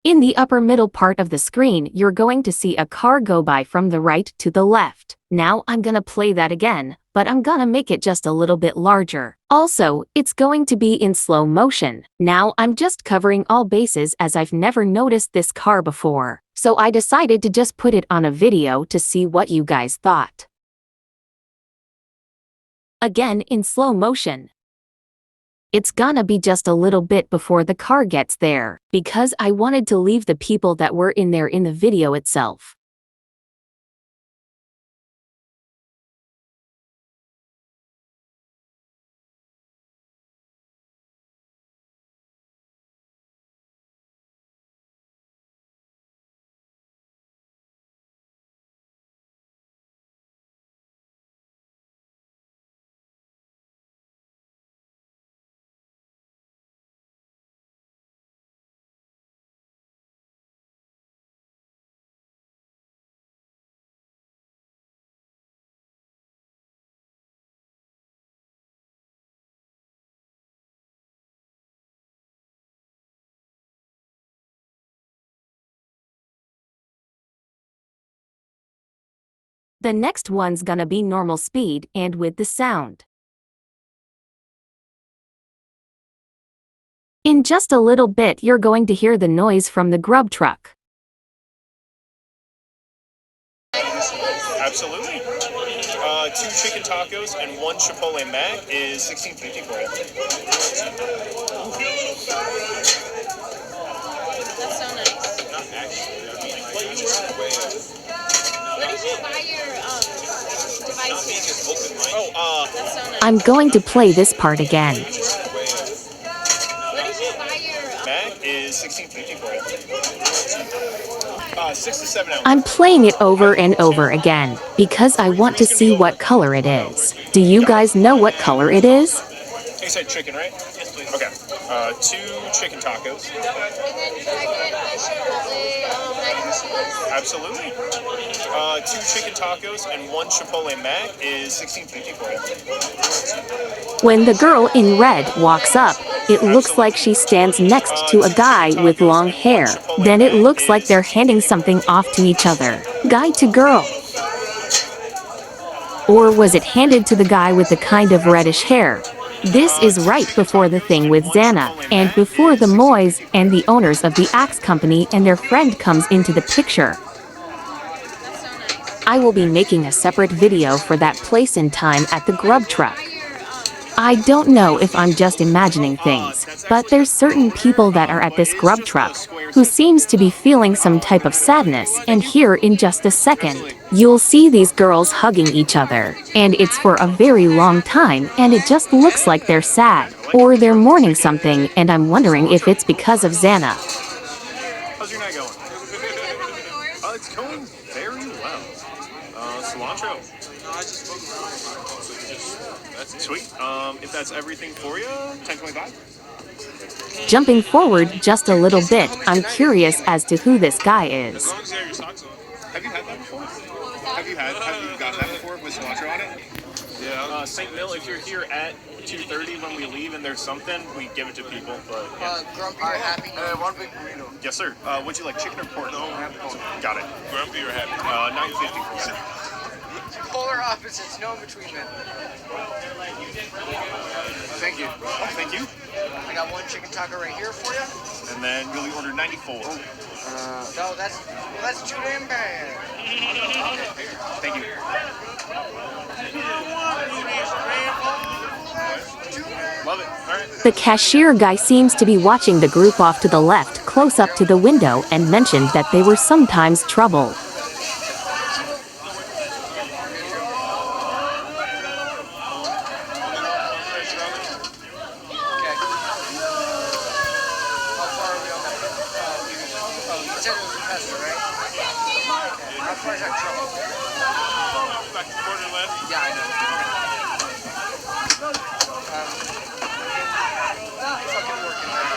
In the upper middle part of the screen, you're going to see a car go by from the right to the left. Now I'm gonna play that again, but I'm gonna make it just a little bit larger. Also, it's going to be in slow motion. Now I'm just covering all bases as I've never noticed this car before. So I decided to just put it on a video to see what you guys thought. Again in slow motion. It's gonna be just a little bit before the car gets there, because I wanted to leave the people that were in there in the video itself. The next one's gonna be normal speed and with the sound. In just a little bit you're going to hear the noise from the Grub truck. Absolutely. 2 chicken tacos and 1 chipotle mac is $16.50 for you. That's so nice. Not actually. I mean, Where did you buy your devices? Oh, That's so nice. I'm going to play this part again. Where did you buy your mac is $16.50 for you. 6 to 7 ounces. I'm playing it over and over again, because I want to see what color it is. Do you guys know what color it is? You said chicken, right? Yes, please. Okay. 2 chicken tacos. And then can I get a chipotle mac and cheese? Absolutely. 2 chicken tacos and 1 chipotle mac is $16.50 for you. When the girl in red walks up, it looks like she stands next to a guy with long hair. Then it looks like they're handing something off to each other. Guy to girl. Or was it handed to the guy with the kind of reddish hair? This is right before the thing with Xana, and before the Moys and the owners of the axe company and their friend comes into the picture. I will be making a separate video for that place in time at the Grub truck. I don't know if I'm just imagining things, but there's certain people that are at this Grub truck who seems to be feeling some type of sadness, and here in just a second, you'll see these girls hugging each other, and it's for a very long time, and it just looks like they're sad, or they're mourning something, and I'm wondering if it's because of Xana. How's your night going? It's going very well. Cilantro. That's sweet. If that's everything for you, $10.25. Jumping forward just a little bit, I'm curious as to who this guy is. Have you had that before? Have you gotten that before with cilantro on it? Yeah. St. Mill, if you're here at 2:30 when we leave and there's something, we give it to people. But yeah. Grumpy or happy? 1 big burrito. Yes, sir. Would you like chicken or pork? No, I have pork. Got it. Grumpy or happy? $9.50. Polar opposites, no in between then. Thank you. Oh, thank you. I got 1 chicken taco right here for you. And then you'll order 94. No, that's too damn bad. Thank you. Love it. All right. The cashier guy seems to be watching the group off to the left close up to the window and mentioned that they were sometimes trouble. Yeah, I know. Fucking working, man.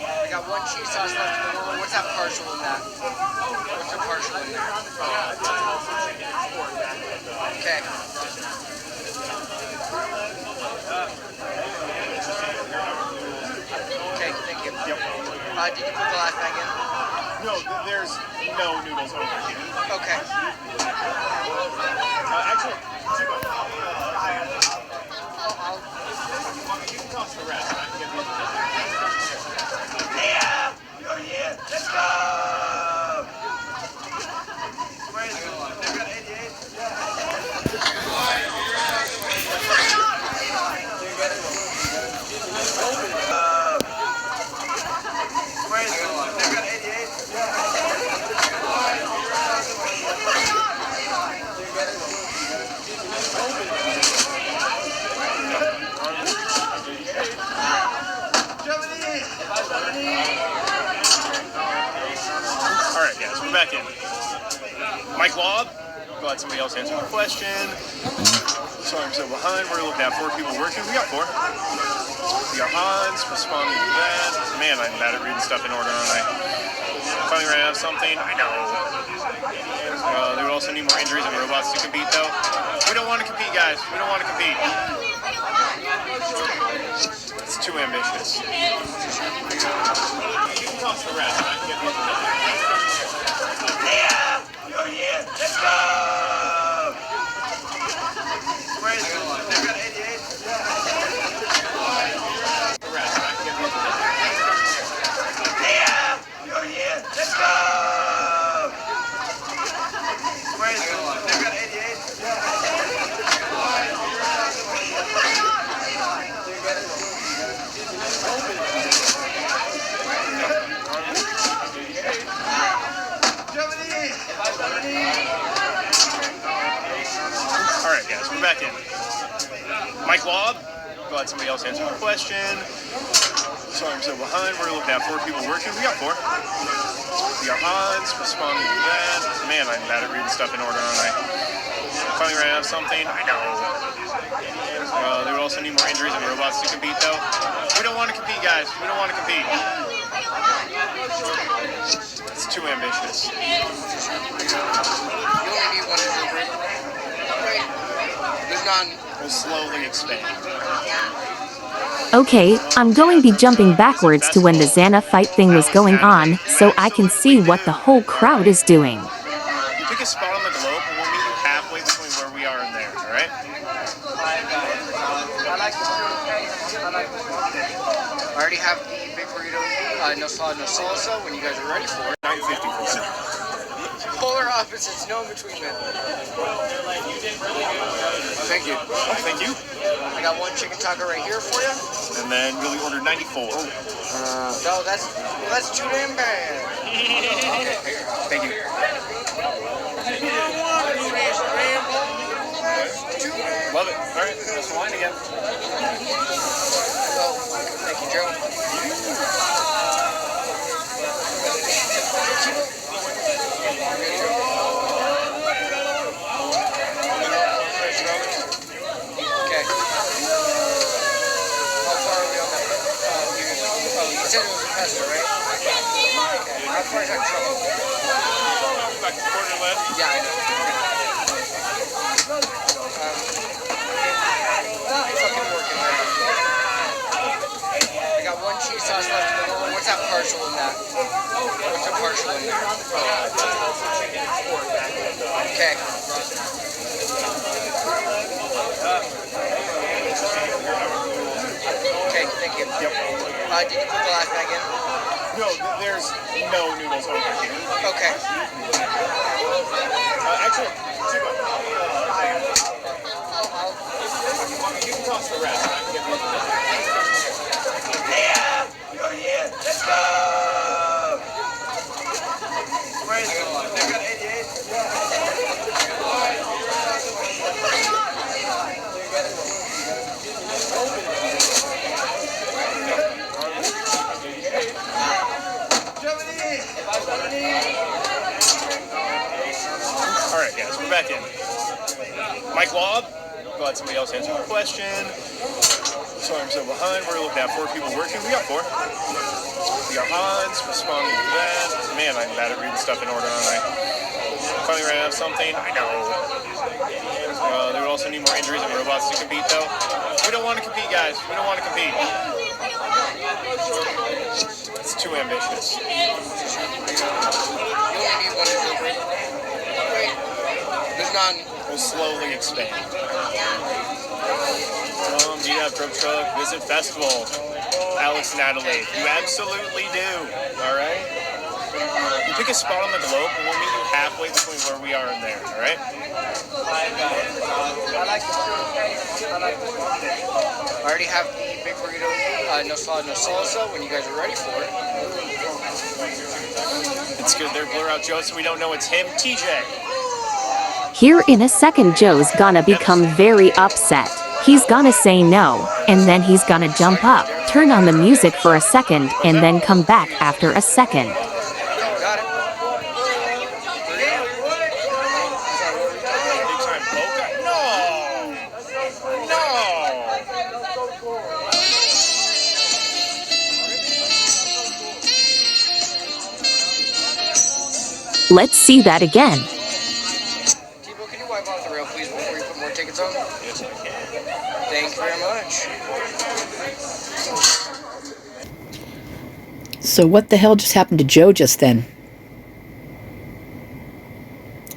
I got 1 cheese sauce left in the roll. What's that partial in that? What's the partial in there? Okay. Okay, thank you. Yep. Did you put the last bag in? No, there's no noodles over here. Okay. Actually, you can toss the rest. I can get rid of it. Yeah! You're here! Let's go! Where is it? They've got 88. Where is it? They've got 88. Alright, guys, we're back in. Mike Lob, go let somebody else answer the question. Sorry I'm so behind. We're looking at 4 people working. We got 4. We got Hans responding to that. Man, I'm bad at reading stuff in order, aren't I? Finally ran out of something. I know. They would also need more injuries and robots to compete, though. We don't want to compete, guys. We don't want to compete. It's too ambitious. You can toss the rest. I can get rid of it. Yeah! You're here! Let's go! Where is it? They've got 88. The rest. I can get rid of it. Yeah! You're here! Let's go! Where is it? They've got 88. Alright, guys, we're back in. Mike Lob, go let somebody else answer the question. Sorry I'm so behind. We're looking at 4 people working. We got 4. We got Hans responding to that. Man, I'm bad at reading stuff in order, aren't I? Finally ran out of something. I know. They would also need more injuries and robots to compete, though. We don't want to compete, guys. We don't want to compete. It's too ambitious. You only need one injury. Right? There's none. We'll slowly expand. Okay, I'm going to be jumping backwards to when the Xana fight thing was going on, so I can see what the whole crowd is doing. You pick a spot on the globe, and we'll meet you halfway between where we are and there, alright? I already have the big burrito, no salad, no salsa, when you guys are ready for it. 950%. Polar opposites, no in between them. Thank you. Oh, thank you. I got 1 chicken taco right here for you. And then Billy ordered 94. No, that's too damn bad. Okay, Thank you. Love it. Alright, that's the line again. Oh, thank you, Joe. Okay. How far are we on that? You said it was a pesto, right? Okay. How far is that trouble? Like a quarter left. Yeah, I know. Fucking working, right? I got 1 cheese sauce left in the roll. What's that partial in that? What's the partial in there? Okay. Okay, thank you. Yep. Did you put the last bag in? No, there's no noodles over here. Okay. Actually, you can toss the rest. I can get rid of it. Yeah! You're here! Let's go! Where is it? They've got 88. Alright, guys, we're back in. Mike Lob, go let somebody else answer the question. Sorry I'm so behind. We're looking at 4 people working. We got 4. We got Hans responding to that. Man, I'm bad at reading stuff in order, aren't I? Finally ran out of something. I know. They would also need more injuries and robots to compete, though. We don't want to compete, guys. We don't want to compete. It's too ambitious. You only need one interpreter. Wait. There's none. We'll slowly expand. Do you have Grub Truck? Visit Festival. Alex Natalie. You absolutely do. Alright? You pick a spot on the globe and we'll meet you halfway between where we are and there. Alright? I already have the big burrito, no salad, no salsa, when you guys are ready for it. It's good they're blur out Joe so we don't know it's him. TJ. Here in a second Joe's gonna become very upset. He's gonna say no, and then he's gonna jump up, turn on the music for a second, and then come back after a second. Got it. Big time polka? No! Let's see that again. T-Bo, can you wipe off the rail, please, before you put more tickets on? Yes, I can. Thank you very much. So what the hell just happened to Joe just then?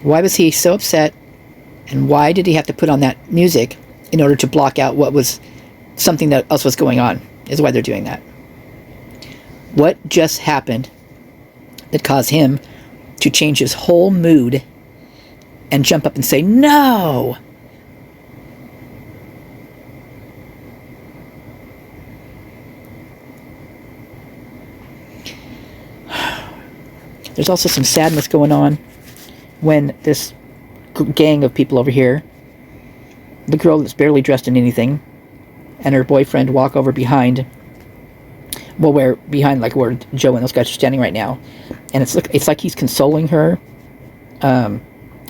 Why was he so upset? And why did he have to put on that music in order to block out what was something that else was going on? Is why they're doing that. What just happened that caused him to change his whole mood and jump up and say, no! There's also some sadness going on when this gang of people over here, the girl that's barely dressed in anything, and her boyfriend walk over behind, well, where behind, like where Joe and those guys are standing right now, and it's like he's consoling her.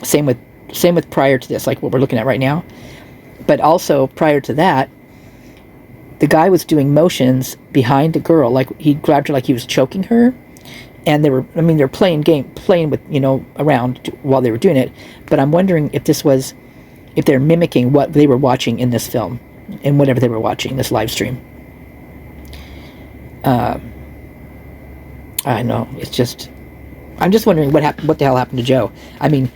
Same with prior to this, like what we're looking at right now, but also prior to that, the guy was doing motions behind the girl, like he grabbed her like he was choking her. And they're playing with, around while they were doing it. But I'm wondering if they're mimicking what they were watching in this film, in whatever they were watching, this live stream. I know, I'm just wondering what the hell happened to Joe. I mean,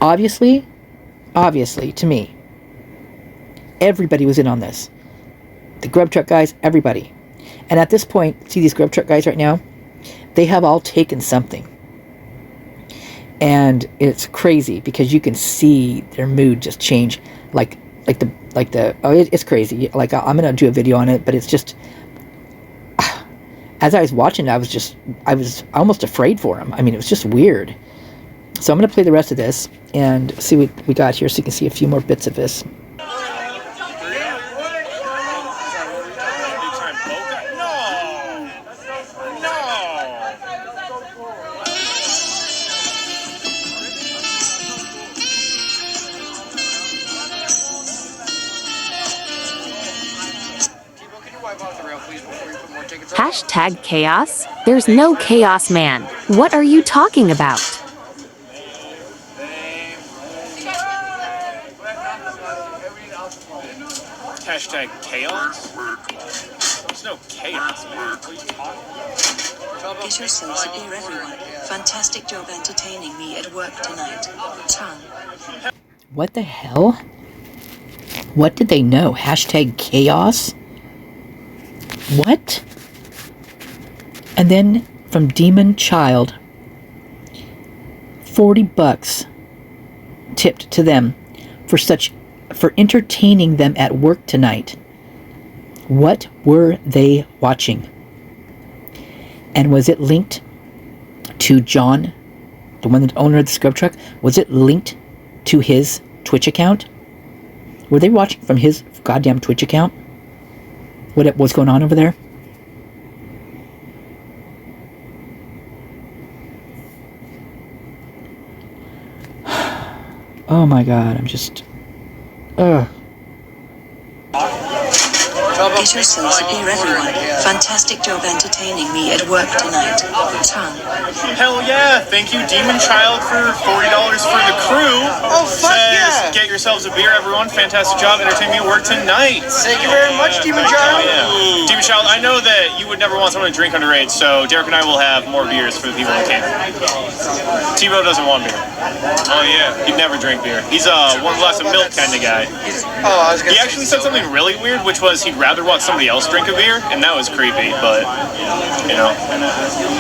obviously, to me, everybody was in on this. The Grub Truck guys, everybody. And at this point, see these Grub Truck guys right now? They have all taken something, and it's crazy because you can see their mood just change. It's crazy. Like I'm gonna do a video on it, but it's just as I was watching it, I was almost afraid for him. I mean, it was just weird. So I'm gonna play the rest of this and see what we got here, so you can see a few more bits of this. Hashtag chaos? There's no chaos, man. What are you talking about? Hashtag chaos? There's no chaos, man. What are you talking about? Get yourselves a beer, everyone. Fantastic job entertaining me at work tonight. Tongue. What the hell? What did they know? Hashtag chaos? What? And then from Demon Child, $40 tipped to them for entertaining them at work tonight. What were they watching? And was it linked to John, the one, the owner of the Grub Truck? Was it linked to his Twitch account? Were they watching from his goddamn Twitch account? What was going on over there? Oh my god, I'm just... Ugh. Get yourselves a beer, everyone. Fantastic job entertaining me at work tonight. Tongue. Hell yeah! Thank you, Demon Child, for $40 for the crew. Oh, fuck yeah! Get yourselves a beer, everyone. Fantastic job entertaining me at work tonight. Thank you very much, Demon Child. Oh, yeah. Michelle, I know that you would never want someone to drink underage, so Derek and I will have more beers for the people in the camp. T-Bo doesn't want beer. Oh yeah, he'd never drink beer. He's a one glass of milk kind of guy. He actually said something really weird, which was he'd rather watch somebody else drink a beer, and that was creepy. But you know,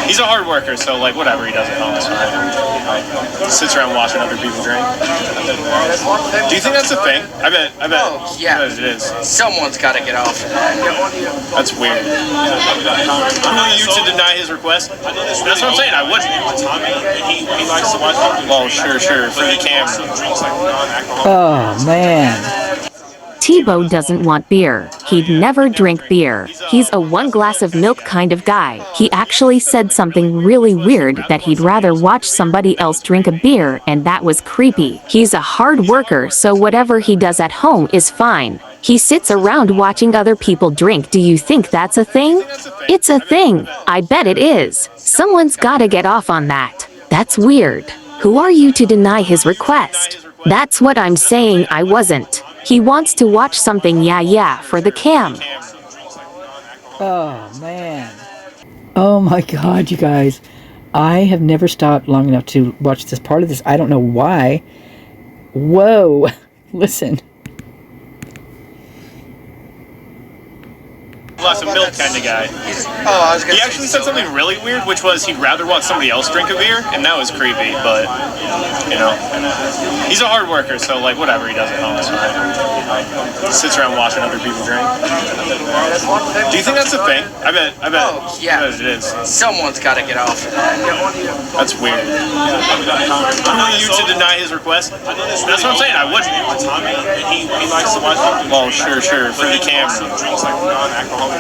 he's a hard worker, so like whatever he does at home is fine. Sits around watching other people drink. Do you think that's a thing? I bet. Oh, yeah. I bet it is. Someone's got to get off of that. That's weird. Who are you to deny his request? That's what I'm saying. I wouldn't. He likes to watch. Well, sure, for the camera. Oh, man. T-Bo doesn't want beer. He'd never drink beer. He's a one glass of milk kind of guy. He actually said something really weird that he'd rather watch somebody else drink a beer, and that was creepy. He's a hard worker, so whatever he does at home is fine. He sits around watching other people drink. Do you think that's a thing? It's a thing. I bet it is. Someone's gotta get off on that. That's weird. Who are you to deny his request? That's what I'm saying. I wasn't. He wants to watch something, yeah, for the cam. Oh, man. Oh my god, you guys. I have never stopped long enough to watch this part of this. I don't know why. Whoa. Listen. Glass of milk kind of guy. He actually said something really weird, which was he'd rather watch somebody else drink a beer, and that was creepy. But you know, he's a hard worker, so like whatever he does at home is fine. Sits around watching other people drink. Do you think that's a thing? I bet. Oh, yeah. I bet it is. Someone's got to get off of that. That's weird. Who are you to deny his request? That's what I'm saying. I wouldn't. He likes to watch. Well, sure, for the camera. For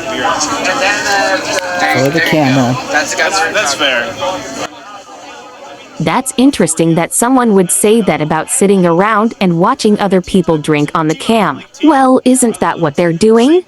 the camera. That's fair. That's interesting that someone would say that about sitting around and watching other people drink on the cam. Well, isn't that what they're doing?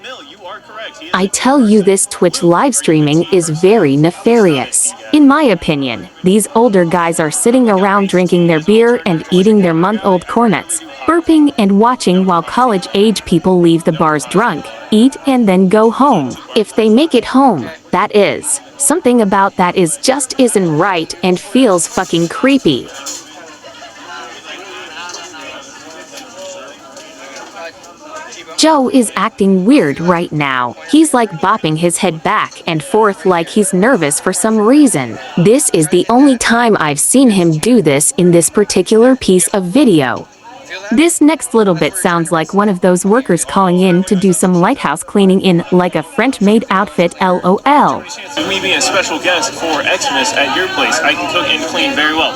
I tell you, this Twitch live streaming is very nefarious. In my opinion, these older guys are sitting around drinking their beer and eating their month-old cornets, burping and watching while college-age people leave the bars drunk, eat and then go home. If they make it home, that is. Something about that just isn't right and feels fucking creepy. Joe is acting weird right now. He's like bopping his head back and forth like he's nervous for some reason. This is the only time I've seen him do this in this particular piece of video. This next little bit sounds like one of those workers calling in to do some lighthouse cleaning in like a French-maid outfit, LOL. Me being a special guest for Xmas at your place, I can cook and clean very well.